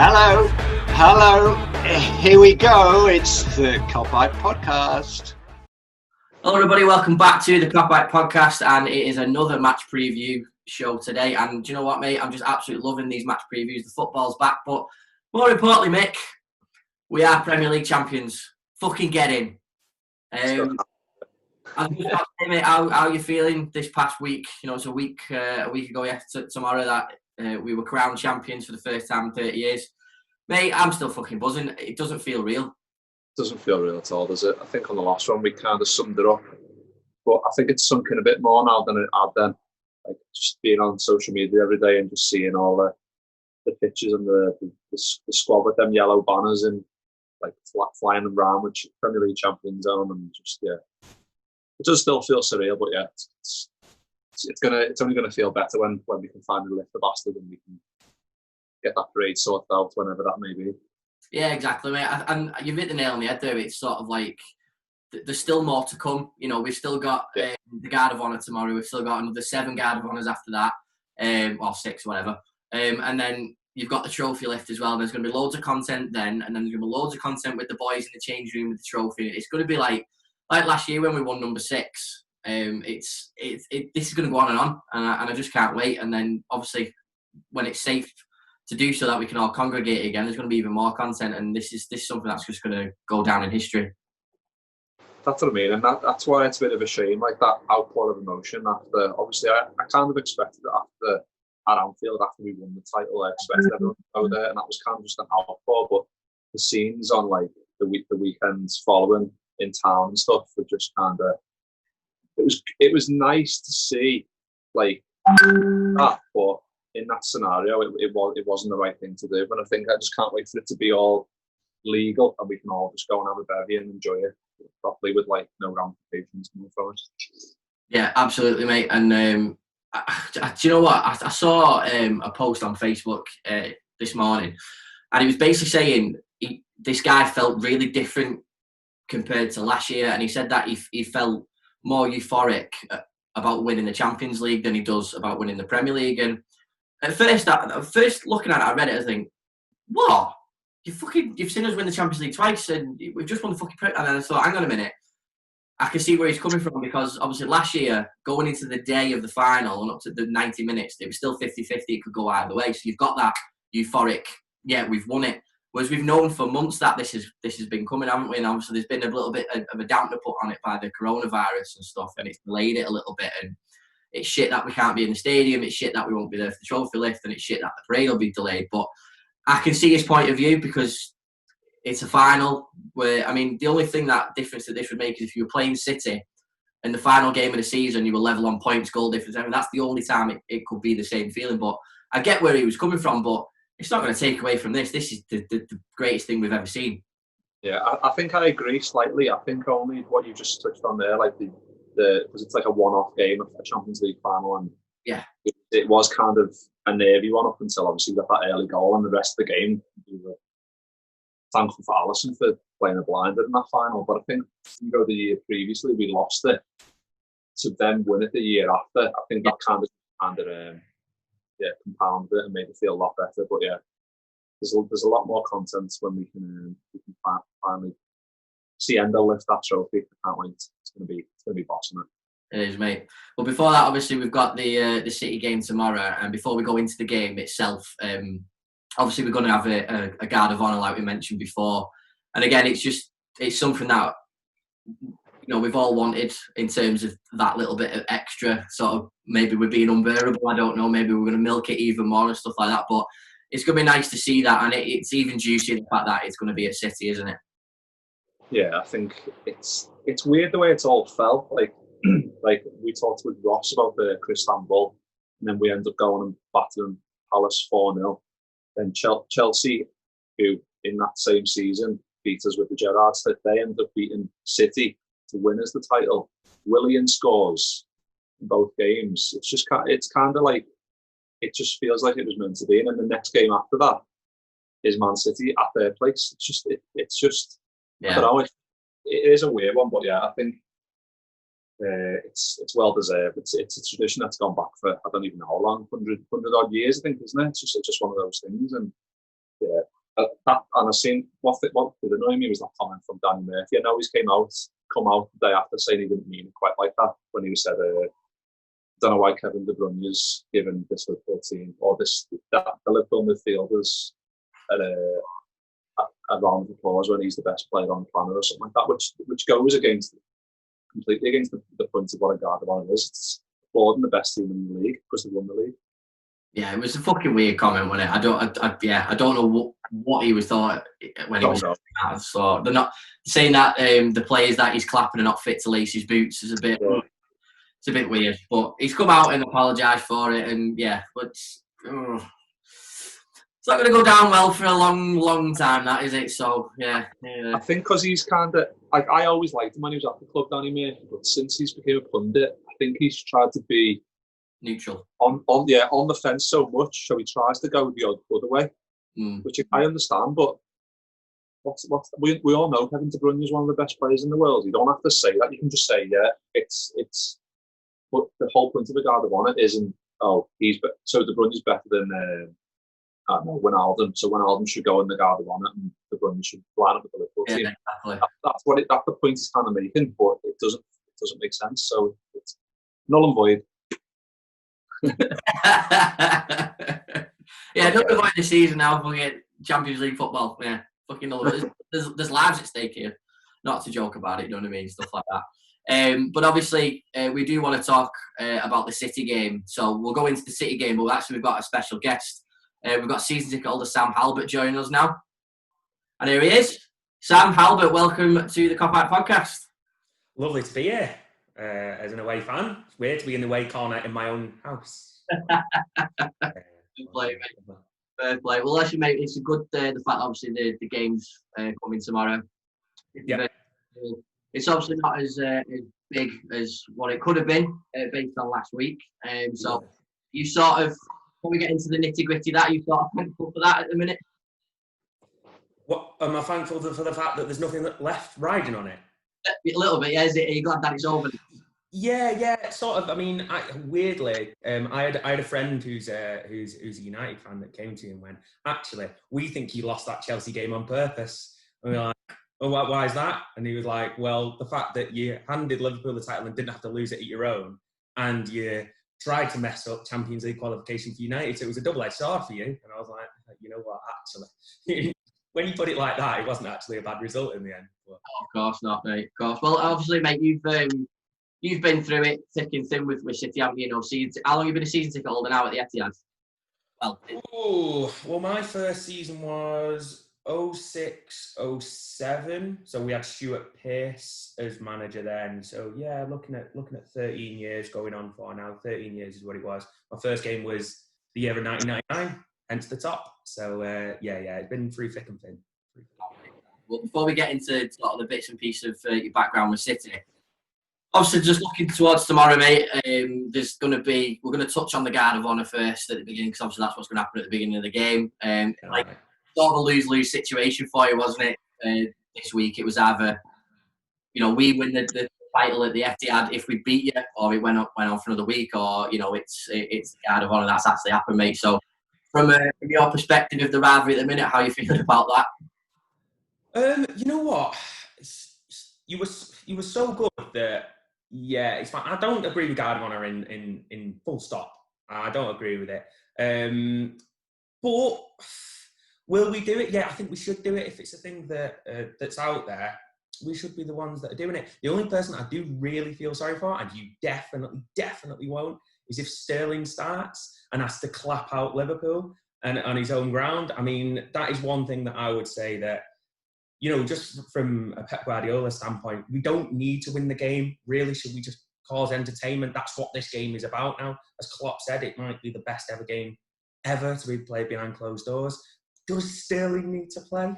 Hello, hello, here we go. It's the Kopite podcast. Hello everybody, welcome back to the Kopite podcast, and it is another match preview show today. And do you know what, mate? I'm just absolutely loving these match previews. The football's back, but more importantly, Mick, we are Premier League champions. Fucking get in. Mate, how are you feeling this past week? You know, it's a week ago, tomorrow that we were crowned champions for the first time in 30 years. Mate, I'm still fucking buzzing. It doesn't feel real. It doesn't feel real at all, does it? I think on the last one we kind of summed it up, but I think it's sunk in a bit more now than it had then. Like just being on social media every day and just seeing all the pictures and the squad with them yellow banners and like flying them around with Premier League champions on, and just it does still feel surreal, but yeah, it's only gonna feel better when we can finally lift the bastard and we can get that parade sorted out whenever that may be. Yeah, exactly, mate. And you've hit the nail on the head there. It's sort of like there's still more to come. You know, we've still got the Guard of Honour tomorrow. We've still got another 7 Guard of Honours after that, or 6, whatever. And then you've got the trophy lift as well. There's going to be loads of content then, and then there's going to be loads of content with the boys in the change room with the trophy. It's going to be like last year when we won number 6. This is going to go on, and I just can't wait. And then obviously when it's safe to do so that we can all congregate again, there's going to be even more content, and this is something that's just going to go down in history. That's what I mean, and that's why it's a bit of a shame, like that outpour of emotion after. Obviously, I kind of expected it after at Anfield after we won the title. I expected everyone to go there, and that was kind of just an outpour. But the scenes on like the weekends following in town and stuff were just kind of. It was nice to see like that, but in that scenario, it wasn't the right thing to do. But I think I just can't wait for it to be all legal and we can all just go and have a bevy and enjoy it properly with like no ramifications coming from it. Yeah, absolutely, mate. And do you know what? I saw a post on Facebook this morning, and he was basically saying this guy felt really different compared to last year, and he said that he felt more euphoric about winning the Champions League than he does about winning the Premier League. And at first looking at it, I read it, I think, what? You've seen us win the Champions League twice, and we've just won the fucking Premier. And then I thought, hang on a minute, I can see where he's coming from, because obviously last year, going into the day of the final and up to the 90 minutes, it was still 50-50. It could go either way. So you've got that euphoric, yeah, we've won it. Whereas we've known for months that this has been coming, haven't we? And obviously there's been a little bit of a dampener put on it by the coronavirus and stuff, and it's delayed it a little bit. And it's shit that we can't be in the stadium. It's shit that we won't be there for the trophy lift, and it's shit that the parade will be delayed. But I can see his point of view, because it's a final where, I mean, the only difference that this would make is if you were playing City in the final game of the season, you were level on points, goal difference. I mean, that's the only time it could be the same feeling. But I get where he was coming from, but it's not going to take away from this. This is the greatest thing we've ever seen. Yeah, I think I agree slightly. I think only what you just touched on there, like because it's like a one-off game of a Champions League final, and yeah, it was kind of a nervy one up until obviously we got that early goal, and the rest of the game we were thankful for Alisson for playing a blinder in that final. But I think you go the year previously, we lost it, to then win it the year after. I think that kind of compounded it and made it feel a lot better. But yeah, there's a lot more content when we can finally see Endo lift that trophy. I can't wait. It's gonna be bossing it. It is, mate. Well, before that, obviously, we've got the City game tomorrow, and before we go into the game itself, obviously we're going to have a Guard of Honour like we mentioned before. And again, it's something that, you know, we've all wanted in terms of that little bit of extra sort of, maybe we're being unbearable, I don't know, maybe we're going to milk it even more and stuff like that. But it's going to be nice to see that, and it's even juicier the fact that it's going to be at City, isn't it? Yeah, I think it's weird the way it's all felt. Like we talked with Ross about the Istanbul, and then we end up going and battering Palace 4-0. Then Chelsea, who in that same season beat us with the Gerrards, they end up beating City to win us the title. Willian scores in both games. It's kind of like, it just feels like it was meant to be. And then the next game after that is Man City at their place. It's just yeah. I don't know. It is a weird one, but yeah, I think it's well deserved. It's a tradition that's gone back for I don't even know how long, 100 odd years, I think, isn't it? It's just one of those things, and Yeah. And I seen what did annoy me was that comment from Danny Murphy. I know he's come out the day after saying he didn't mean it quite like that when he said, I don't know why Kevin De Bruyne is given this Liverpool team or the Liverpool midfielders a round of applause when he's the best player on the planet or something like that, which goes completely against the point of what a guard of honour is. It's applauding the best team in the league because they won the league. Yeah, it was a fucking weird comment, wasn't it? I don't know what he was thought when he was out. So they're not saying that the players that he's clapping are not fit to lace his boots is a bit. Yeah. It's a bit weird, but he's come out and apologised for it, and yeah, but it's not going to go down well for a long time, that is it? So yeah. I think because he's kind of like, I always liked him when he was at the club, Danny Murphy, but since he's become a pundit, I think he's tried to be neutral on the fence so much, so he tries to go the other way, which I understand. But we all know Kevin De Bruyne is one of the best players in the world. You don't have to say that. You can just say, yeah, it's. But the whole point of the guard of honour isn't, so De Bruyne is better than I don't know, Wijnaldum. So Wijnaldum should go in the guard of honour, and De Bruyne should line up with the Liverpool team. Exactly. That's the point he's kind of making, but it doesn't make sense. So it's null and void. Yeah, don't avoid the season now. Forget Champions League football. Yeah, fucking null. There's lives at stake here. Not to joke about it, you know what I mean? Stuff like that. But obviously, we do want to talk about the City game. So we'll go into the City game, but actually we've got a special guest. We've got season ticket holder Sam Halbert joining us now. And here he is. Sam Halbert, welcome to the Kopite podcast. Lovely to be here as an away fan. It's weird to be in the away corner in my own house. Good play, mate. Fair play. Well, actually, mate, it's a good the fact obviously the game's coming tomorrow. Yeah. It's obviously not as big as what it could have been based on last week. So you sort of, when we get into the nitty-gritty, that you sort of thankful for that at the minute? What am I thankful for the fact that there's nothing left riding on it? A little bit, yeah. Are you glad that it's over? Yeah, sort of. I mean, weirdly, I had a friend who's a United fan that came to me and went, actually, we think you lost that Chelsea game on purpose. And we were like, oh, why is that? And he was like, well, the fact that you handed Liverpool the title and didn't have to lose it at your own, and you tried to mess up Champions League qualification for United, so it was a double-edged sword for you. And I was like, you know what, actually, when you put it like that, it wasn't actually a bad result in the end. But... Oh, of course not, mate. Of course. Well, obviously, mate, you've been through it thick and thin with City, haven't you? How long have you been a season ticket holder now at the Etihad? Well, my first season was 06-07, so we had Stuart Pearce as manager then. So yeah, looking at 13 years going on for now. 13 years is what it was. My first game was the year of 1999, hence the top. So yeah, it's been through thick and thin. Well, before we get into sort of the bits and pieces of your background with City, obviously just looking towards tomorrow, mate. We're going to touch on the guard of honour first at the beginning, because obviously that's what's going to happen at the beginning of the game. Sort of a lose-lose situation for you, wasn't it? This week it was either, we win the title at the Etihad if we beat you, or it went on for another week, or it's the guard of honour that's actually happened, mate. So from your perspective of the rivalry at the minute, how are you feeling about that? You know what? You were so good that it's fine. I don't agree with guard of honour in full stop. I don't agree with it. But will we do it? Yeah, I think we should do it. If it's a thing that's out there, we should be the ones that are doing it. The only person I do really feel sorry for, and you definitely won't, is if Sterling starts and has to clap out Liverpool and on his own ground. I mean, that is one thing that I would say that, just from a Pep Guardiola standpoint, we don't need to win the game. Really, should we just cause entertainment? That's what this game is about now. As Klopp said, it might be the best ever game ever to be played behind closed doors. Does Sterling need to play?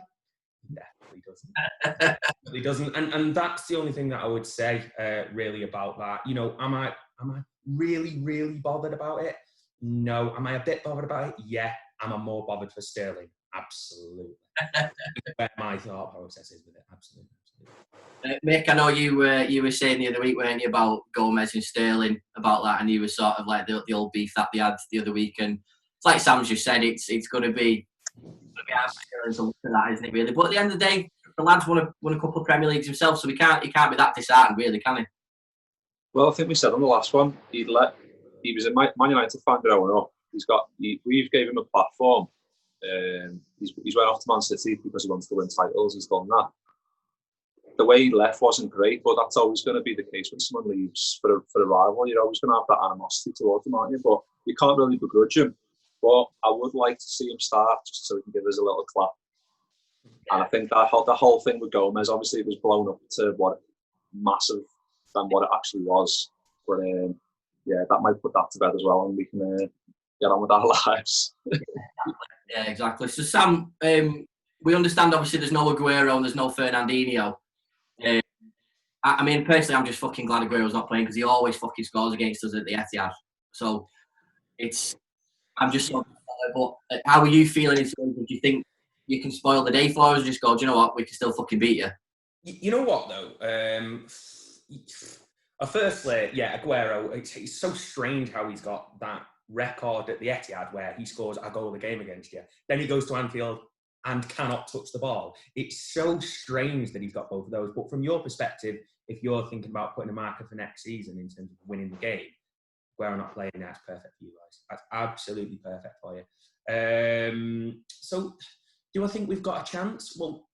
Definitely doesn't. Definitely doesn't. And that's the only thing that I would say really about that. Am I really bothered about it? No. Am I a bit bothered about it? Yeah. Am I more bothered for Sterling? Absolutely. Where my thought process is with it. Absolutely. Mick, I know you were saying the other week, weren't you, about Gomez and Sterling, about that, and you were sort of like the old beef that they had the other week, and it's like Sam just said, it's going to be be hard to look at that, isn't it? Really, but at the end of the day, the lad's won a couple of Premier Leagues himself, so he can't be that disheartened, really, can he? Well, I think we said on the last one, he was a Man United fan growing up. We've gave him a platform. He's went off to Man City because he wants to win titles. He's done that. The way he left wasn't great, but that's always going to be the case when someone leaves for a rival. You're always going to have that animosity towards them, aren't you? But you can't really begrudge him. But I would like to see him start just so he can give us a little clap. And I think that the whole thing with Gomez, obviously, it was blown up to massive than what it actually was. But yeah, that might put that to bed as well, and we can get on with our lives. Yeah, exactly. So Sam, we understand obviously there's no Aguero and there's no Fernandinho. I mean, personally, I'm just fucking glad Aguero's not playing because he always fucking scores against us at the Etihad. So I'm just so. But how are you feeling? Do you think you can spoil the day for us? Just go, do you know what? We can still fucking beat you. You know what though? Firstly, yeah, Aguero. It's so strange how he's got that record at the Etihad where he scores a goal a game against you. Then he goes to Anfield and cannot touch the ball. It's so strange that he's got both of those. But from your perspective, if you're thinking about putting a marker for next season in terms of winning the game, Aguero not playing, that's perfect for you guys. That's absolutely perfect for you. So, do I think we've got a chance? Well,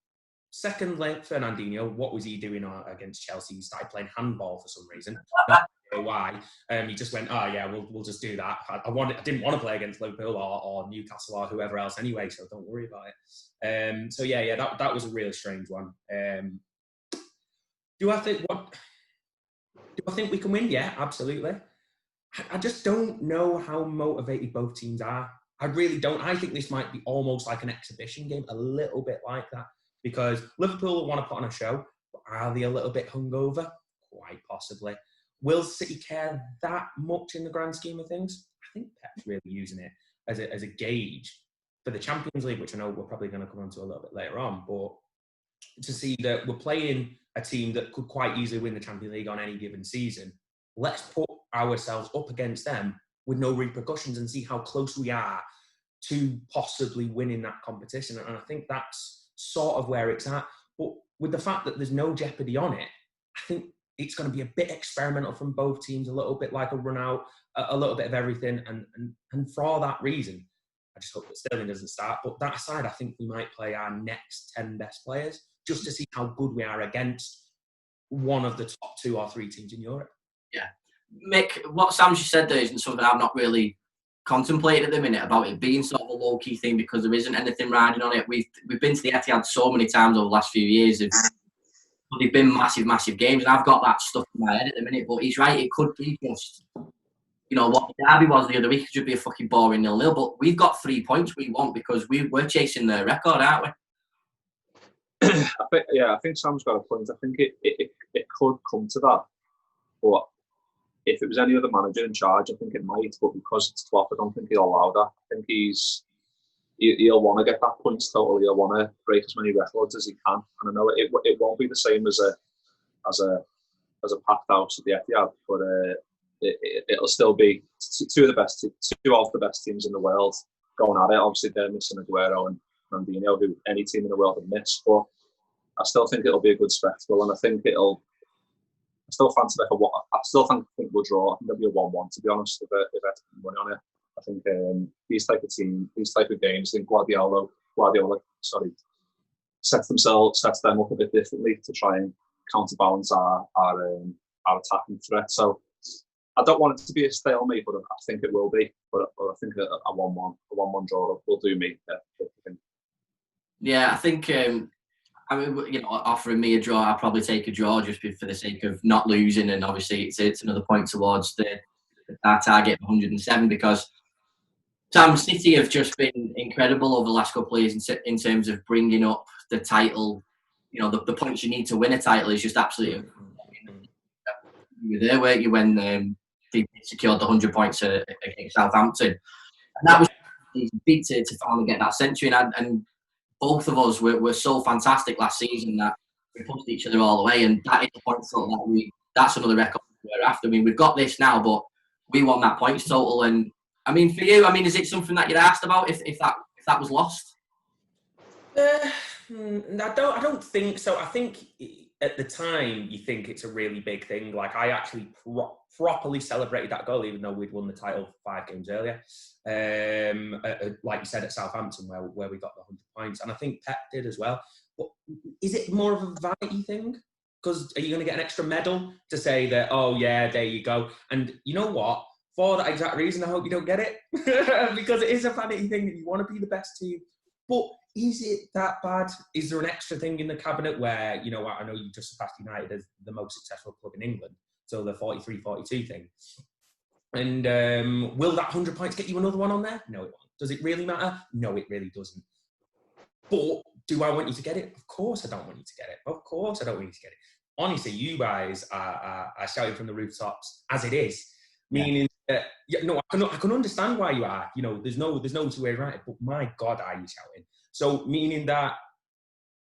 secondly, Fernandinho, what was he doing against Chelsea? He started playing handball for some reason. I don't know why. He just went, we'll just do that. I didn't want to play against Liverpool or Newcastle or whoever else anyway, so don't worry about it. So yeah, that was a really strange one. Do I think we can win? Yeah, absolutely. I just don't know how motivated both teams are. I really don't. I think this might be almost like an exhibition game, a little bit like that. Because Liverpool want to put on a show, but are they a little bit hungover? Quite possibly. Will City care that much in the grand scheme of things? I think Pep's really using it as a gauge for the Champions League, which I know we're probably going to come on to a little bit later on, but to see that we're playing a team that could quite easily win the Champions League on any given season, let's put ourselves up against them with no repercussions and see how close we are to possibly winning that competition. And I think that's sort of where it's at. But with the fact that there's no jeopardy on it, I think it's going to be a bit experimental from both teams, a little bit like a run out, a little bit of everything. And for all that reason, I just hope that Sterling doesn't start. But that aside, I think we might play our next 10 best players just to see how good we are against one of the top 2 or 3 teams in Europe. Yeah. Mick, what Sam just said there isn't something I've not really contemplated at the minute about it being sort of a low-key thing because there isn't anything riding on it. We've been to the Etihad so many times over the last few years. They've been massive games, and I've got that stuff in my head at the minute. But he's right; it could be just, what the derby was the other week. It should be a fucking boring 0-0. But we've got 3 points we want because we're chasing the record, aren't we? I think Sam's got a point. I think it could come to that, but if it was any other manager in charge, I think it might. But because it's Klopp, I don't think he'll allow that. I think he'll want to get that points total. He'll want to break as many records as he can. And I know it won't be the same as a packed house at the Etihad, but it'll still be two of the best teams in the world going at it. Obviously, they're missing Aguero and Fernandinho, who any team in the world would miss. But I still think it'll be a good spectacle, and I think I still fancy think we'll draw. I think it'll be a 1-1, to be honest, if I money on it. I think these type of games, I think Guardiola sets them up a bit differently to try and counterbalance our attacking threat. So I don't want it to be a stalemate, but I think it will be. But I think a 1-1 draw will do me. Yeah, I think. Offering me a draw, I'll probably take a draw just for the sake of not losing, and obviously it's another point towards our target of 107 because Sam City have just been incredible over the last couple of years in terms of bringing up the title. The points you need to win a title is just absolutely. You were there, weren't you, when they secured the 100 points against Southampton, and that was big to finally get that century, and both of us were so fantastic last season that we pushed each other all the way, and that is the point total that's another record we're after. I mean, we've got this now, but we won that points total. And I mean, for you, is it something that you'd asked about if that was lost? I don't think so. I think at the time you think it's a really big thing. Like I actually properly celebrated that goal, even though we'd won the title 5 games earlier. Like you said, at Southampton, where we got the 100 points, and I think Pep did as well. But is it more of a vanity thing? Because are you going to get an extra medal to say that? Oh yeah, there you go. And you know what? For that exact reason, I hope you don't get it because it is a vanity thing that you want to be the best team. But is it that bad? Is there an extra thing in the cabinet where, you know what, I know you just surpassed United as the most successful club in England, so the 43-42 thing. And will that 100 points get you another one on there? No, it won't. Does it really matter? No, it really doesn't. But do I want you to get it? Of course I don't want you to get it. Of course I don't want you to get it. Honestly, you guys are shouting from the rooftops as it is, meaning that, no, I can understand why you are. You know, there's no two ways around it, but my God, are you shouting? So meaning that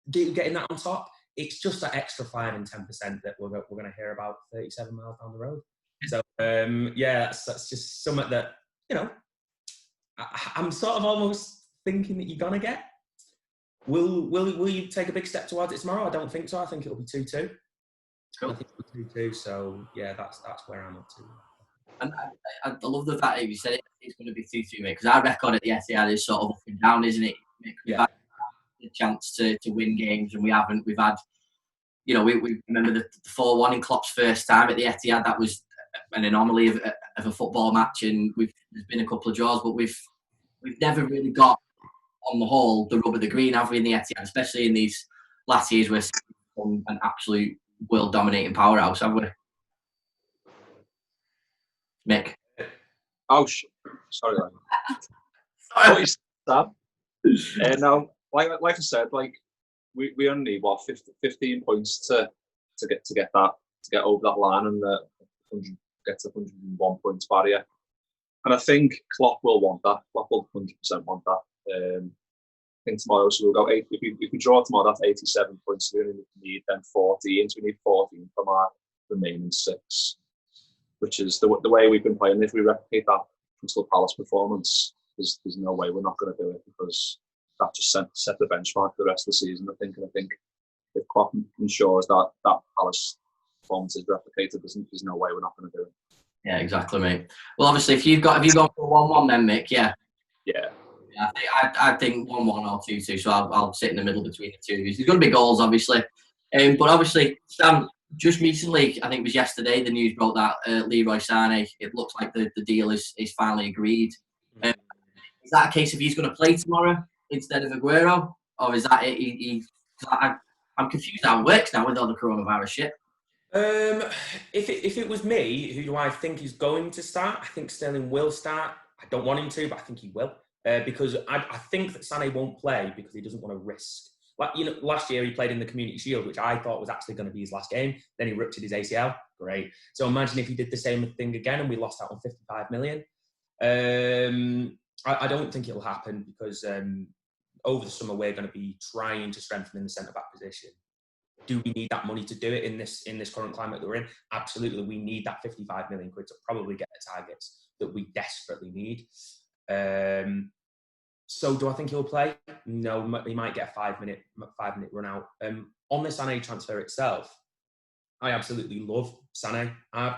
getting that on top, it's just that extra 5 and 10% that we're going to hear about 37 miles down the road. So that's just something that, you know, I'm sort of almost thinking that you're going to get. Will you take a big step towards it tomorrow? I don't think so. I think it'll be 2-2. Cool. I think it'll be 2-2. So yeah, that's where I'm up to. And I love the fact that you said it's going to be 2-2, mate, because our record at the Etihad is sort of up and down, isn't it? We've had the chance to win games, and we haven't. We've had, you know, we remember the 4-1 in Klopp's first time at the Etihad. That was an anomaly of a football match, and there's been a couple of draws, but we've never really got, on the whole, the rub of the green, have we, in the Etihad, especially in these last years where we're an absolute world-dominating powerhouse, have we? Mick? Oh, sorry. Sorry. No, like I said, like we only need 15 points to get over that line, and get to 101 points barrier. And I think Klopp will want that. Klopp will 100% want that. I think tomorrow, so we'll go 8. If we draw tomorrow, that's 87 points. So we only need then 14. So we need 14 from our remaining 6, which is the way we've been playing. If we replicate that Crystal Palace performance, there's no way we're not going to do it, because that just set the benchmark for the rest of the season, I think. And I think if Klopp ensures that Palace performance is replicated, there's no way we're not going to do it. Yeah, exactly, mate. Well, obviously, have you gone for 1-1 then, Mick? Yeah. Yeah. I think 1-1 or 2-2, so I'll sit in the middle between the two of you. There's going to be goals, obviously. But obviously, Sam, just recently, I think it was yesterday, the news broke that Leroy Sane, it looks like the deal is finally agreed. Is that a case of he's going to play tomorrow instead of Aguero? Or is that it? I'm confused how it works now with all the coronavirus shit. If it was me, who do I think is going to start? I think Sterling will start. I don't want him to, but I think he will. Because I think that Sane won't play because he doesn't want to risk. Like, you know, last year he played in the Community Shield, which I thought was actually going to be his last game. Then he ruptured his ACL. Great. So imagine if he did the same thing again and we lost out on 55 million. I don't think it'll happen because over the summer we're going to be trying to strengthen in the centre-back position. Do we need that money to do it in this current climate that we're in? Absolutely. We need that 55 million quid to probably get the targets that we desperately need. So do I think he'll play? No, he might get a 5-minute run out. On the Sane transfer itself, I absolutely love Sane. I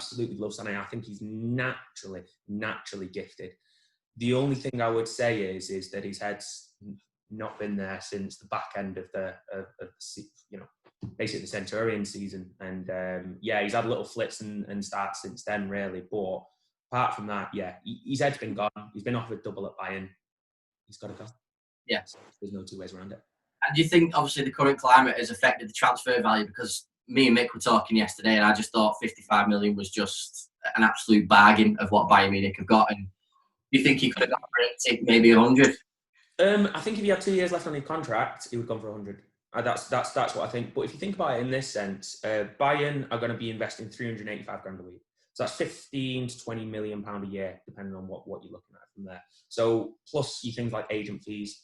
think he's naturally gifted. The only thing I would say is that his head's not been there since the back end of the basically the Centurion season. And he's had little flits and starts since then, really. But apart from that, his head's been gone. He's been offered double at Bayern. He's got to go. Yeah. So there's no two ways around it. And do you think, obviously, the current climate has affected the transfer value? Because me and Mick were talking yesterday, and I just thought 55 million was just an absolute bargain of what Bayern Munich have got. And do you think he could have got for it, maybe 100? I think if he had 2 years left on his contract, he would have gone for 100. That's what I think. But if you think about it in this sense, Bayern are going to be investing 385 grand a week. So that's 15 to 20 million pound a year, depending on what you're looking at from there. So plus you things like agent fees,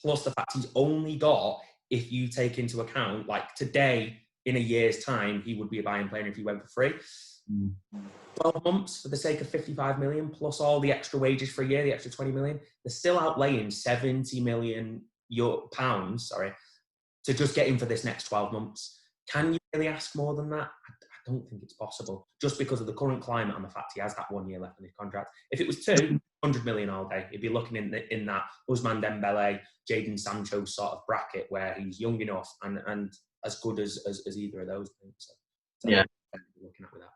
plus the fact he's only got, if you take into account, like today, in a year's time, he would be a Bayern player if he went for free. 12 months for the sake of 55 million, plus all the extra wages for a year, the extra 20 million. They're still outlaying 70 million pounds, to just get him for this next 12 months. Can you really ask more than that? I don't think it's possible, just because of the current climate and the fact he has that 1 year left in his contract. If it was 200 million all day, he'd be looking in that Ousmane Dembele, Jadon Sancho sort of bracket where he's young enough and as good as either of those things. So yeah, looking at with that.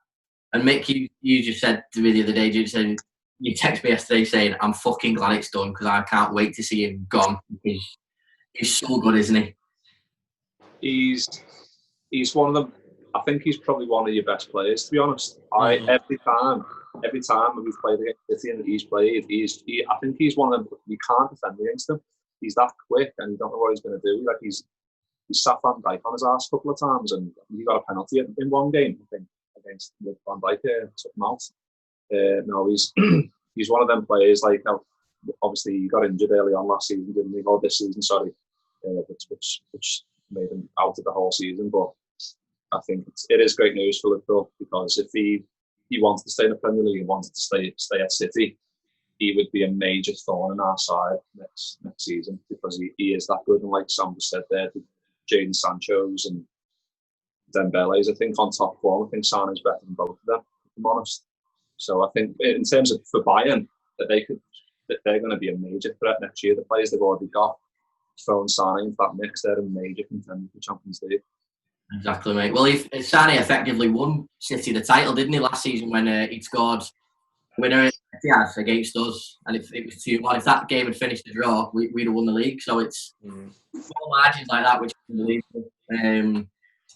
And Mick, you just said to me the other day, you texted me yesterday saying, I'm fucking glad it's done because I can't wait to see him gone because he's so good, isn't he? He's one of them. I think he's probably one of your best players, to be honest. Every time we've played against City and he's played, I think he's one of them. We can't defend against him. He's that quick, and you don't know what he's going to do. Like he's sat Van Dijk on his ass a couple of times, and he got a penalty in one game, I think, against Van Dijk. Took him out. No, he's one of them players. Like obviously he got injured early on last season, didn't he? Or this season, sorry, which made him out of the whole season, but. I think it is great news for Liverpool because if he wanted to stay in the Premier League and wanted to stay at City, he would be a major thorn in our side next season because he is that good. And like Sam just said there, Jadon Sancho's and Dembele's, I think on top form, I think Sane is better than both of them, if I'm honest. So I think in terms of for Bayern, that they're going to be a major threat next year. The players they've already got, throwing Sane into that mix, they're a major contender for Champions League. Exactly, mate. Well, Sane effectively won City the title, didn't he, last season when he'd scored a winner at Etihad against us, and it was 2-1. If that game had finished a draw, we'd have won the league. So it's small margins like that, which is unbelievable.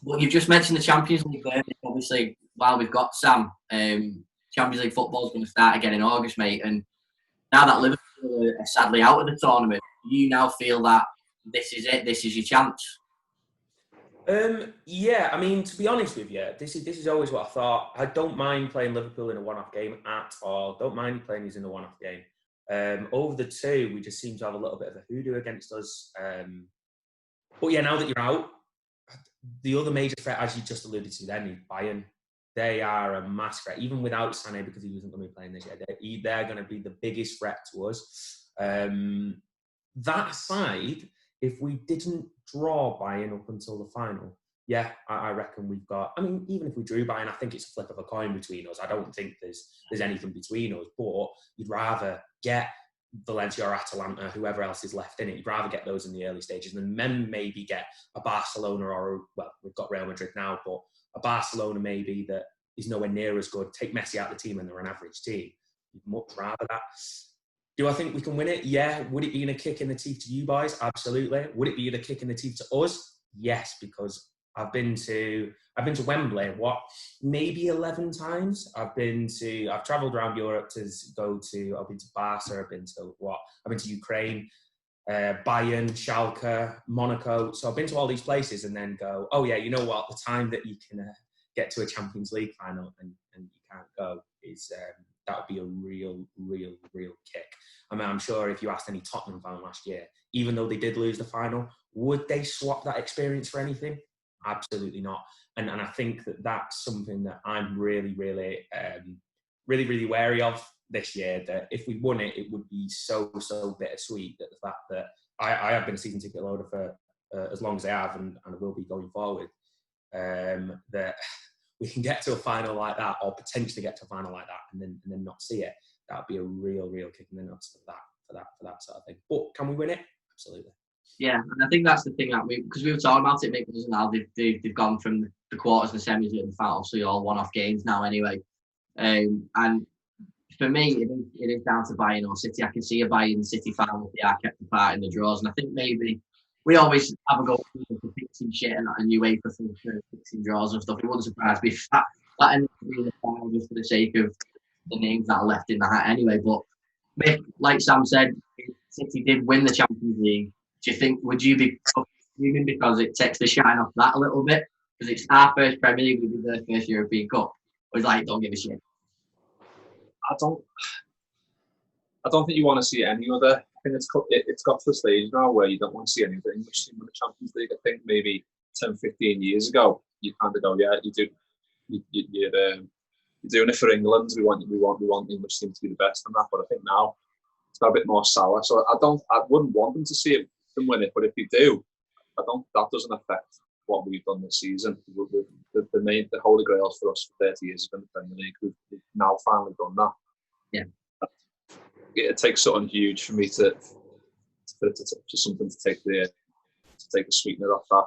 But you've just mentioned the Champions League there. Obviously, while we've got Sam, Champions League football is going to start again in August, mate. And now that Liverpool are sadly out of the tournament, you now feel that this is it, this is your chance. Yeah, I mean, to be honest with you, this is always what I thought. I don't mind playing Liverpool in a one-off game at all. Don't mind playing us in a one-off game. Over the two, we just seem to have a little bit of a hoodoo against us. But yeah, now that you're out, the other major threat, as you just alluded to then, is Bayern. They are a mass threat, even without Sane, because he wasn't going to be playing this year. They're going to be the biggest threat to us. That aside, if we didn't draw Bayern up until the final, yeah, I reckon we've got... I mean, even if we drew Bayern, I think it's a flip of a coin between us. I don't think there's anything between us, but you'd rather get Valencia or Atalanta, whoever else is left in it, you'd rather get those in the early stages and then maybe get a Barcelona or, well, we've got Real Madrid now, but a Barcelona maybe that is nowhere near as good. Take Messi out of the team and they're an average team. You'd much rather that. Do I think we can win it? Yeah. Would it be a kick in the teeth to you boys? Absolutely. Would it be a kick in the teeth to us? Yes, because I've been to Wembley, maybe 11 times. I've travelled around Europe I've been to Barca, I've been to Ukraine, Bayern, Schalke, Monaco. So I've been to all these places and then go, oh yeah, you know what? The time that you can get to a Champions League final and you can't go is... that would be a real kick. I mean, I'm sure if you asked any Tottenham fan last year, even though they did lose the final, would they swap that experience for anything? Absolutely not. And I think that's something that I'm really wary of this year, that if we won it, it would be so bittersweet, that the fact that I have been a season ticket holder for as long as I have and I will be going forward, that we can get to a final like that, or potentially get to a final like that, and then not see it. That would be a real kick in the nuts for that sort of thing. But can we win it? Absolutely. Yeah, and I think that's the thing that because we were talking about it, because now they've gone from the quarters and the semis to the final, obviously all one-off games now anyway. And for me, it is down to Bayern or City. I can see a Bayern City fan if they are kept apart in the draws, and I think maybe we always have a go for fixing shit and UEFA for fixing draws and stuff. It wouldn't surprise me if that ended up being the final just for the sake of the names that are left in the hat anyway. But Mick, like Sam said, if City did win the Champions League, would you be fuming because it takes the shine off that a little bit? Because it's our first Premier League, we'll be their first European Cup. Or it's like, don't give a shit. I don't think you want to see any other. I think it's got to the stage now where you don't want to see any other English team in the Champions League. I think maybe 10, 15 years ago, you kind of go, yeah, you're doing it for England. We want the English team to be the best and that. But I think now it's got a bit more sour. So I wouldn't want them to see them win it. But if you do, That doesn't affect what we've done this season. The holy grail for us for 30 years has been the Premier League. We've now finally done that. Yeah. It takes something huge for me to something to take the sweetener off that.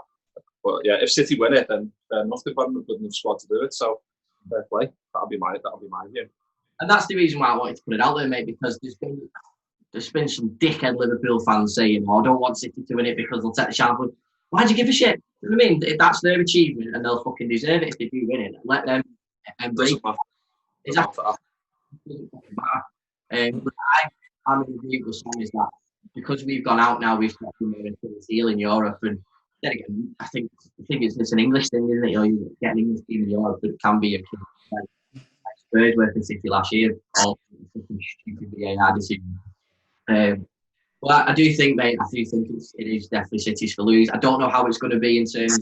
But yeah, if City win it, then must have got a good enough squad to do it. So fair play. That'll be my view. And that's the reason why I wanted to put it out there, mate, because there's been some dickhead Liverpool fans saying, "Oh, I don't want City to win it because they'll take the chance." Why'd you give a shit? You know what I mean? If that's their achievement and they'll fucking deserve it if they do win it, let them embrace it. Exactly. But I'm in agreement with Sam is that because we've gone out now, we've got to deal in Europe. And then again, I think it's an English thing, isn't it? You know, you get an English team in Europe that can be a like Spurs working City last year. All stupid VAR decision. Well, I do think, mate, it is definitely City's for lose. I don't know how it's going to be in terms of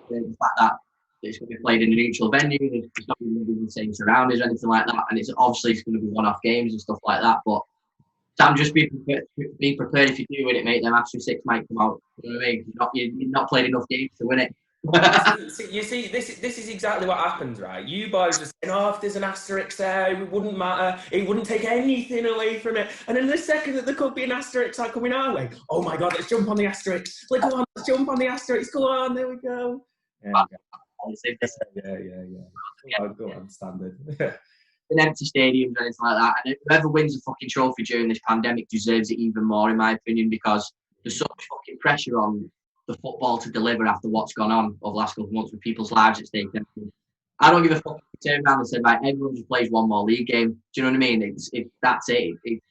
the fact that it's going to be played in a neutral venue. It's not going to be the same surroundings or anything like that. And it's going to be one-off games and stuff like that. But Sam, just be prepared if you do win it, mate. Them extra 6 might come out. You know what I mean? You've not played enough games to win it. You see, this is exactly what happens, right? You boys are saying, "Oh, if there's an asterisk there, it wouldn't matter. It wouldn't take anything away from it." And then the second that there could be an asterisk like coming our way, "Oh my God, let's jump on the asterisk. Like, go on, let's jump on the asterisk. Go on, there we go." Yeah. Go on, standard. In empty stadiums or anything like that. And whoever wins a fucking trophy during this pandemic deserves it even more, in my opinion, because there's so much fucking pressure on the football to deliver after what's gone on over the last couple of months with people's lives at stake. I don't give a fuck if you turn around and say, right, everyone just plays one more league game. Do you know what I mean? That's it. You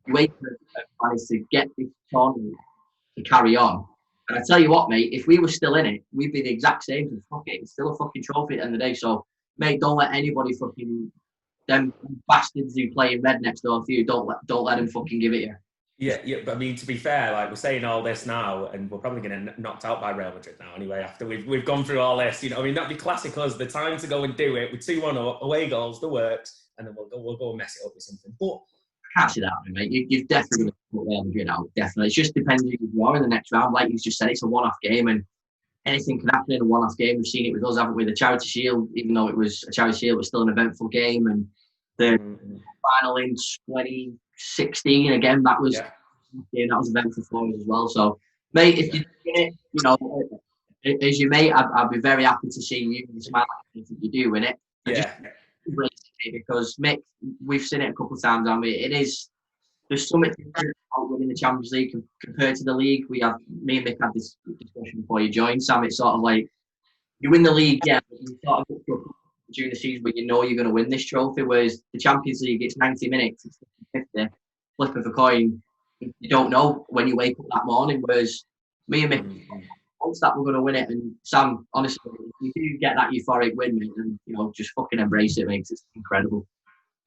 wait for fans to get this tournament to carry on. And I tell you what, mate, if we were still in it, we'd be the exact same. So fuck it, it's still a fucking trophy at the end of the day. So, mate, don't let anybody fucking, them bastards who play in red next door to you, don't let them fucking give it you. Yeah, but I mean, to be fair, like, we're saying all this now, and we're probably going to get knocked out by Real Madrid now anyway, after we've gone through all this. You know, I mean, that'd be classic us, the time to go and do it with 2-1 up, away goals, the works, and then we'll go and mess it up with something. But I can't see that, mate. You've definitely going to put Real Madrid out, definitely. It just depends who you are in the next round. Like you just said, it's a one-off game, and anything can happen in a one-off game. We've seen it with us, haven't we? The Charity Shield, even though it was a Charity Shield, it was still an eventful game, and the final in 2016, again, that was... Yeah, that was eventful for us as well. So, mate, if you do win it, you know, as your mate, I'd be very happy to see you smile if you do win it. Yeah. Because, Mick, we've seen it a couple of times, haven't we? There's something different about winning the Champions League compared to the league. Me and Mick had this discussion before you joined, Sam. It's sort of like, you win the league, yeah, but you sort of get to a during the season where you know you're going to win this trophy, whereas the Champions League, it's 90 minutes, it's 50, flip of a coin. You don't know when you wake up that morning, whereas me and Mick, once that we're going to win it, and Sam, honestly, if you do get that euphoric win, mate, then, you know, just fucking embrace it, mate. It's incredible.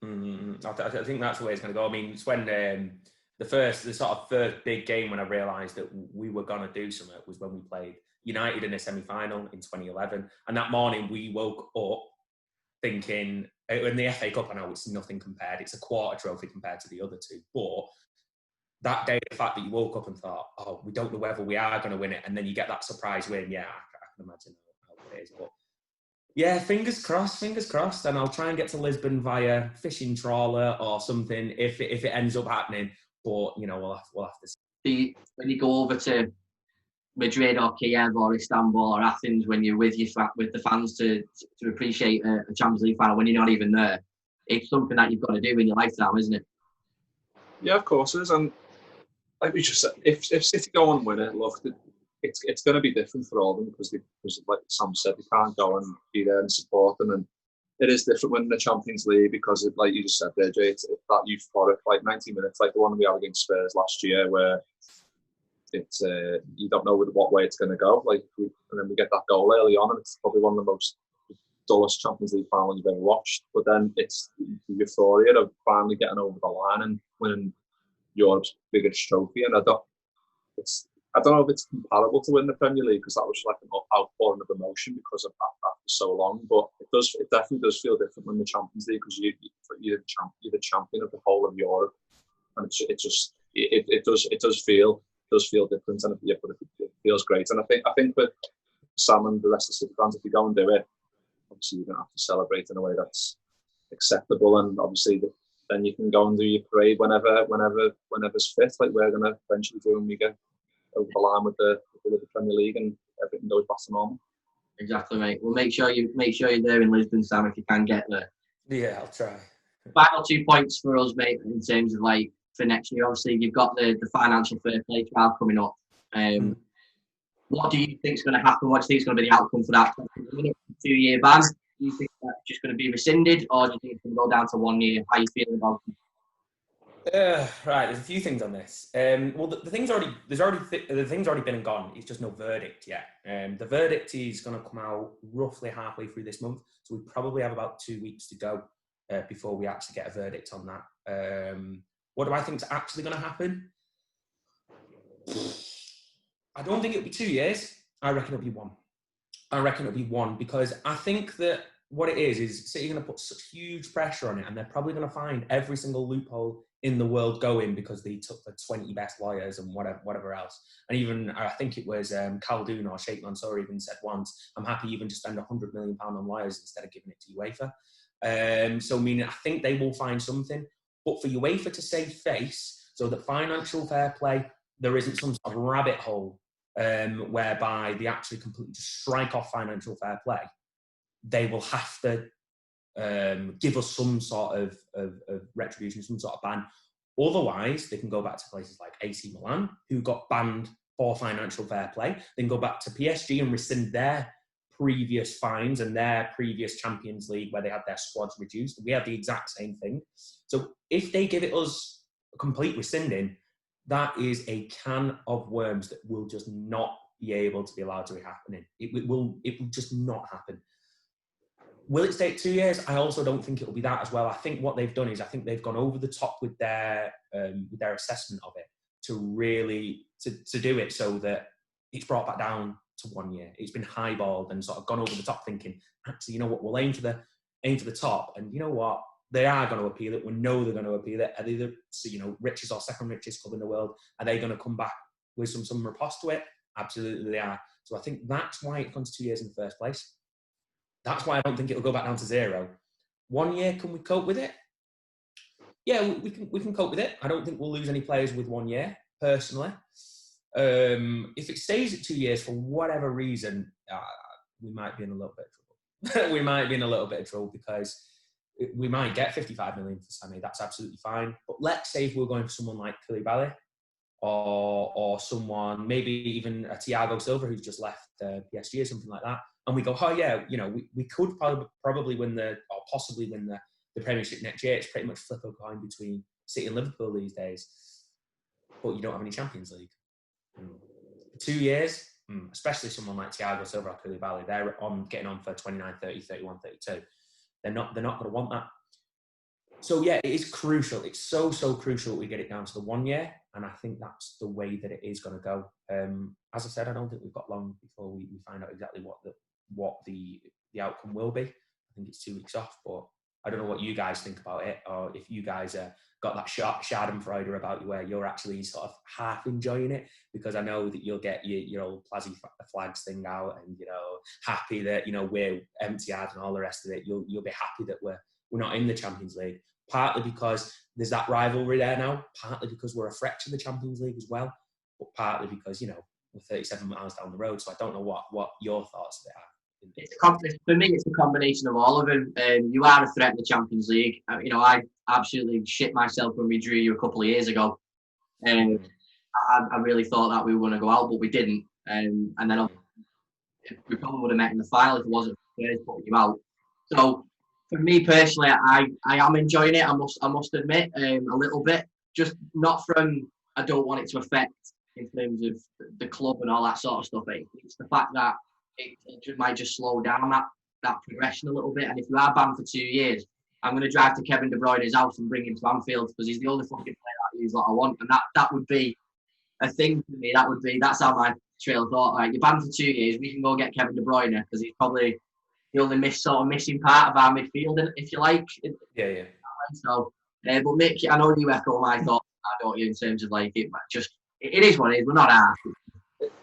I think that's the way it's going to go. I mean, it's when the sort of first big game when I realised that we were going to do something was when we played United in a semi-final in 2011. And that morning we woke up thinking, in the FA Cup, I know it's nothing compared. It's a quarter trophy compared to the other two, but that day, the fact that you woke up and thought, "Oh, we don't know whether we are going to win it," and then you get that surprise win. Yeah, I can imagine how it is. But yeah, fingers crossed. And I'll try and get to Lisbon via fishing trawler or something if it ends up happening. But you know, we'll have to see. When you go over to Madrid or Kiev or Istanbul or Athens, when you're with the fans to appreciate a Champions League final when you're not even there, it's something that you've got to do in your lifetime, isn't it? Yeah, of course it is. And like we just said, if City go and win it, look, it's going to be different for all of them because like Sam said, they can't go and be there and support them. And it is different winning the Champions League because, like you just said there, Jay, it's that euphoric, like 90 minutes, like the one we had against Spurs last year, where it's you don't know what way it's going to go. Like, and then we get that goal early on, and it's probably one of the most dullest Champions League finals you've ever watched. But then it's the euphoria of finally getting over the line and winning Europe's biggest trophy. And I don't know if it's comparable to win the Premier League because that was like an outpouring of emotion because of that for so long. But it definitely does feel different when the Champions League because you're the champion of the whole of Europe, and it does feel does feel different, and but it feels great. And I think with Sam and the rest of the City fans, if you go and do it, obviously you're going to have to celebrate in a way that's acceptable, and obviously then you can go and do your parade whenever's fit, like we're going to eventually do when we get over the line with the Premier League and everything goes back to normal. Exactly, mate. Well, make sure you're there in Lisbon, Sam, if you can get there. Yeah, I'll try. Final 2 points for us, mate, in terms of like for next year. Obviously, you've got the financial fair play trial coming up. What do you think is going to happen? What do you think is going to be the outcome for that 2-year ban? Do you think that's just going to be rescinded, or do you think it's going to go down to 1 year? How are you feeling about it? Right, there's a few things on this. Well, the thing's already been and gone. It's just no verdict yet. The verdict is going to come out roughly halfway through this month, so we probably have about 2 weeks to go before we actually get a verdict on that. What do I think is actually going to happen? I don't think it'll be 2 years. I reckon it'll be one. Because I think that what it is City are going to put such huge pressure on it, and they're probably going to find every single loophole in the world going because they took the 20 best lawyers and whatever else. And even, I think it was Khaldoon or Sheikh Mansour even said once, I'm happy even to spend £100 million on lawyers instead of giving it to UEFA. So, meaning, I think they will find something. But for UEFA to save face, so that financial fair play, there isn't some sort of rabbit hole whereby they actually completely just strike off financial fair play, they will have to give us some sort of retribution, some sort of ban. Otherwise, they can go back to places like AC Milan, who got banned for financial fair play. They can go back to PSG and rescind their previous fines and their previous Champions League where they had their squads reduced. We have the exact same thing. So if they give it us a complete rescinding, that is a can of worms that will just not be able to be allowed to be happening. It will just not happen. Will it take 2 years? I also don't think it will be that as well. I think what they've done is, I think they've gone over the top with their assessment of it to really to do it so that it's brought back down to 1 year. It's been highballed and sort of gone over the top, thinking, actually, you know what? We'll aim for the top, and you know what? They are going to appeal it. We know they're going to appeal it. Are they the richest or second richest club in the world? Are they going to come back with some riposte to it? Absolutely, they are. So I think that's why it comes 2 years in the first place. That's why I don't think it'll go back down to 0. 1 year, can we cope with it? Yeah, we can cope with it. I don't think we'll lose any players with 1 year, personally. If it stays at 2 years for whatever reason, we might be in a little bit of trouble. We might be in a little bit of trouble because we might get 55 million for Sane. That's absolutely fine. But let's say if we're going for someone like Koulibaly or someone, maybe even a Thiago Silva who's just left PSG or something like that, and we go, oh yeah, we could probably win possibly win the Premiership next year. It's pretty much flip a coin between City and Liverpool these days. But you don't have any Champions League. 2 years, especially someone like Thiago Silva or Koulibaly, they're getting on for 29, 30, 31, 32. They're not going to want that. So yeah, it is crucial. It's so crucial we get it down to the 1 year, and I think that's the way that it is going to go. As I said, I don't think we've got long before we find out exactly what the outcome will be. I think it's 2 weeks off, but I don't know what you guys think about it, or if you guys got that schadenfreude about you where you're actually sort of half enjoying it, because I know that you'll get your old Plazzy flags thing out and, happy that, we're Etihad and all the rest of it. You'll be happy that we're not in the Champions League, partly because there's that rivalry there now, partly because we're a threat to the Champions League as well, but partly because, we're 37 miles down the road. So I don't know what your thoughts of it are. For me, it's a combination of all of them. You are a threat in the Champions League. I absolutely shit myself when we drew you a couple of years ago. I really thought that we were going to go out, but we didn't. And then we probably would have met in the final if it wasn't for Spurs putting you out. So for me personally, I am enjoying it. I must admit, a little bit. Just not from, I don't want it to affect in terms of the club and all that sort of stuff. It's the fact that it might just slow down that progression a little bit. And if you are banned for 2 years, I'm going to drive to Kevin De Bruyne's house and bring him to Anfield because he's the only fucking player that I want. And that would be a thing for me. That's how my trail of thought. Like, you're banned for 2 years, we can go get Kevin De Bruyne because he's probably the only missing part of our midfield, if you like. Yeah. So, but Mick, I know you echo my thoughts, don't you, in terms of like it it is what it is. We're not harsh.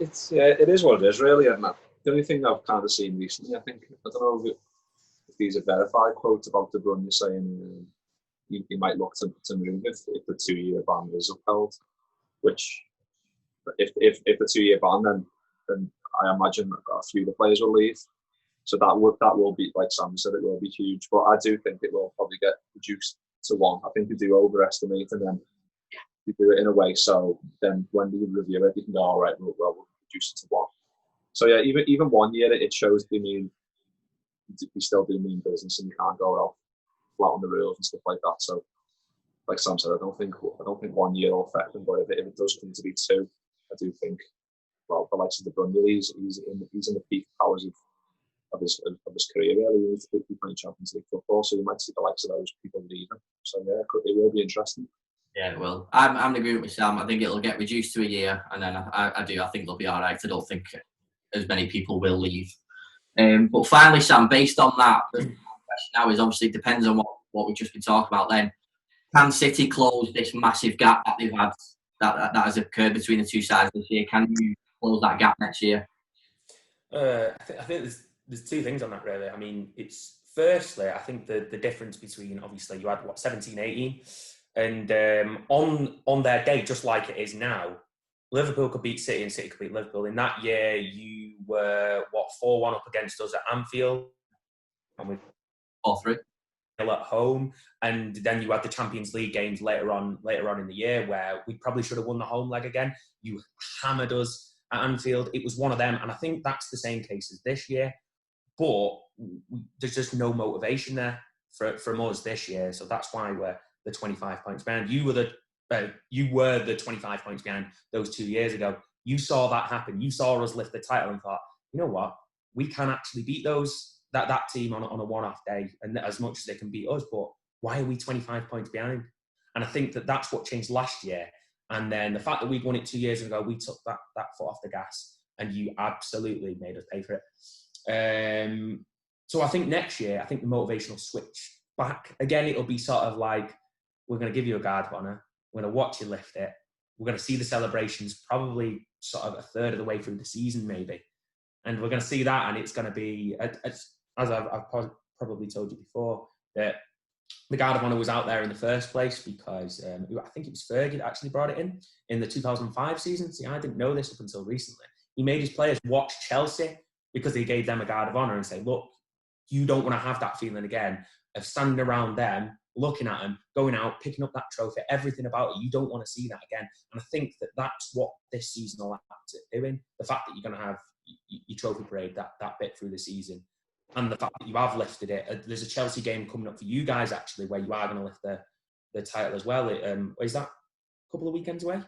It is what it is, really. And the only thing I've kind of seen recently, I don't know if these are verified quotes about De Bruyne saying he might look to move if the 2-year ban is upheld. Which, if the 2-year ban, then I imagine a few of the players will leave. So that will be, like Sam said, it will be huge. But I do think it will probably get reduced to 1. I think they do overestimate, and then you do it in a way so then when you review it, you can go, all right, we'll reduce it to 1. So yeah, even 1 year, it shows we still do mean business, and you can't go out flat on the rules and stuff like that. So, like Sam said, I don't think 1 year will affect them, but if it does come to be 2, I do think, well, the likes of De Bruyne, he's in the peak powers of his career, really. He's playing Champions League football, so you might see the likes of those people leaving. So yeah, it will be interesting. Yeah, it will. I'm in agreement with Sam. I think it'll get reduced to a year, and then I think they'll be all right. I don't think as many people will leave. But finally, Sam, based on that, the question now is obviously it depends on what we've just been talking about then. Can City close this massive gap that they've had, that has occurred between the two sides this year? Can you close that gap next year? I think there's 2 things on that, really. I mean, it's firstly, I think the difference between, obviously, you had 17, 18, and on their day, just like it is now, Liverpool could beat City and City could beat Liverpool. In that year, you were 4-1 up against us at Anfield, and we 4-3 at home, and then you had the Champions League games later on in the year where we probably should have won the home leg again. You hammered us at Anfield. It was one of them, and I think that's the same case as this year. But there's just no motivation there from us this year, so that's why we're the 25 points behind. You were the 25 points behind those 2 years ago. You saw that happen. You saw us lift the title and thought, you know what, we can actually beat that team on a one-off day, and as much as they can beat us. But why are we 25 points behind? And I think that's what changed last year. And then the fact that we'd won it 2 years ago, we took that foot off the gas, and you absolutely made us pay for it. So I think next year, the motivation will switch back. Again, it'll be sort of like, we're going to give you a guard of honour. We're going to watch you lift it. We're going to see the celebrations probably sort of a third of the way through the season, maybe. And we're going to see that, and it's going to be, as I've probably told you before, that the Guard of Honour was out there in the first place because I think it was Fergie that actually brought it in the 2005 season. See, I didn't know this up until recently. He made his players watch Chelsea because he gave them a Guard of Honour and say, look, you don't want to have that feeling again of standing around them, looking at them, going out, picking up that trophy, everything about it. You don't want to see that again. And I think that's what this season will have to doing. The fact that you're going to have your trophy parade, that bit through the season, and the fact that you have lifted it. There's a Chelsea game coming up for you guys, actually, where you are going to lift the title as well. Is that a couple of weekends away? I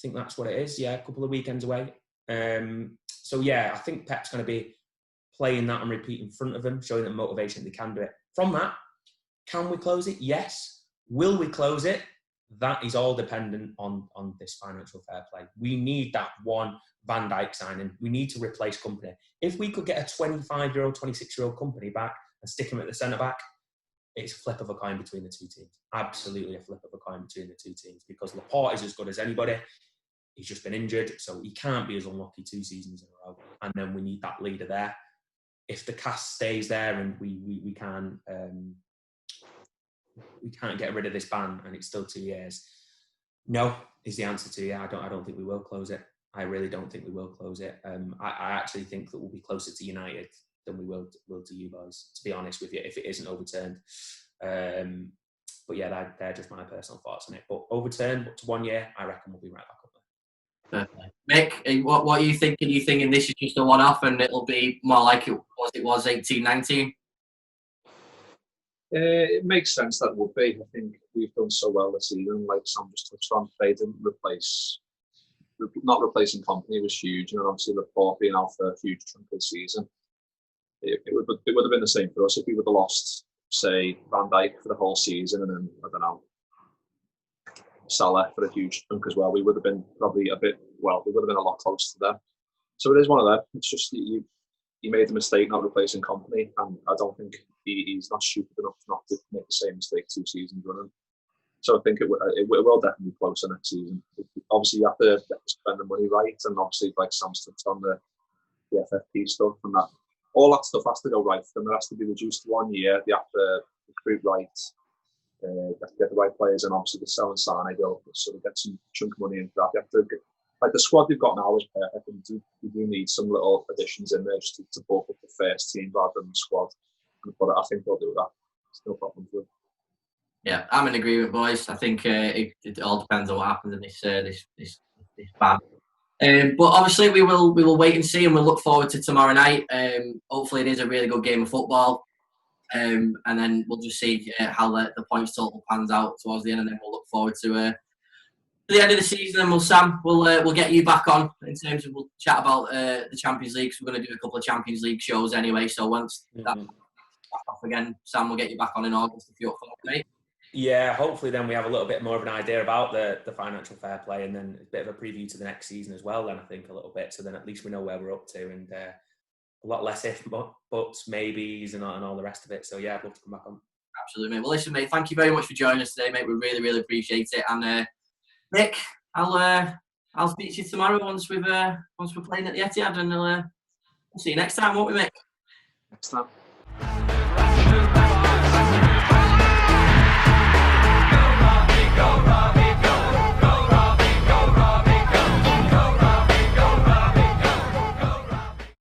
think that's what it is. Yeah, a couple of weekends away. So, yeah, I think Pep's going to be playing that and repeat in front of them, showing them motivation they can do it. From that, can we close it? Yes. Will we close it? That is all dependent on this financial fair play. We need that one Van Dijk signing. We need to replace Kompany. If we could get a 25-year-old, 26-year-old Kompany back and stick him at the centre-back, it's a flip of a coin between the two teams. Absolutely a flip of a coin between the two teams, because Laporte is as good as anybody. He's just been injured, so he can't be as unlucky 2 seasons in a row. And then we need that leader there. If the cast stays there and we can't get rid of this ban and it's still 2 years, no is the answer to I don't think we will close it. I really don't think we will close it. I actually think that we'll be closer to United than we will to you boys, to be honest with you, if it isn't overturned. But yeah, they're just my personal thoughts on it. But overturned to 1 year, I reckon we'll be right back up there. Mick, what are you thinking? Are you thinking this is just a one-off and it'll be more like it was 18-19? It makes sense that it would be. I think we've done so well this season, like Sam just touched on. They didn't not replacing Kompany was huge, and obviously Laporte being out for a huge chunk of the season. It would have been the same for us if we would have lost, say, Van Dijk for the whole season, and then, I don't know, Salah for a huge chunk as well. We would have been probably we would have been a lot closer to them. So it is one of them. It's just you made the mistake not replacing Kompany, and I don't think he's not stupid enough not to make the same mistake 2 seasons running. So I think it will definitely be closer next season. Obviously, you have to spend the money right, and obviously, like Sam touched on the FFP stuff and that, all that stuff has to go right for them. It has to be reduced to 1 year. They have to recruit right, they have to get the right players, and obviously the selling Sane, they'll sort of get some chunk of money into that. They have to get, like the squad they've got now is perfect, and you do need some little additions in there just to bulk up the first team rather than the squad. But I think they'll do that. It's no problem for them. Yeah, I'm in agreement, boys. I think it all depends on what happens in this ban. But obviously, we will wait and see, and we'll look forward to tomorrow night. Hopefully, it is a really good game of football, and then we'll just see how the points total pans out towards the end, and then we'll look forward to the end of the season. And we'll get you back on in terms of, we'll chat about the Champions League. So we're going to do a couple of Champions League shows anyway. So once that's back off again, Sam will get you back on in August if you're up for it, mate. Yeah, hopefully then we have a little bit more of an idea about the financial fair play, and then a bit of a preview to the next season as well, then I think a little bit, so then at least we know where we're up to, and a lot less if, buts, maybes, and all the rest of it. So yeah, I'd love to come back on. Absolutely, mate. Well, listen, mate, thank you very much for joining us today, mate. We really, really appreciate it. And Mick, I'll speak to you tomorrow once we're playing at the Etihad, and we'll see you next time, won't we, Mick? Next time.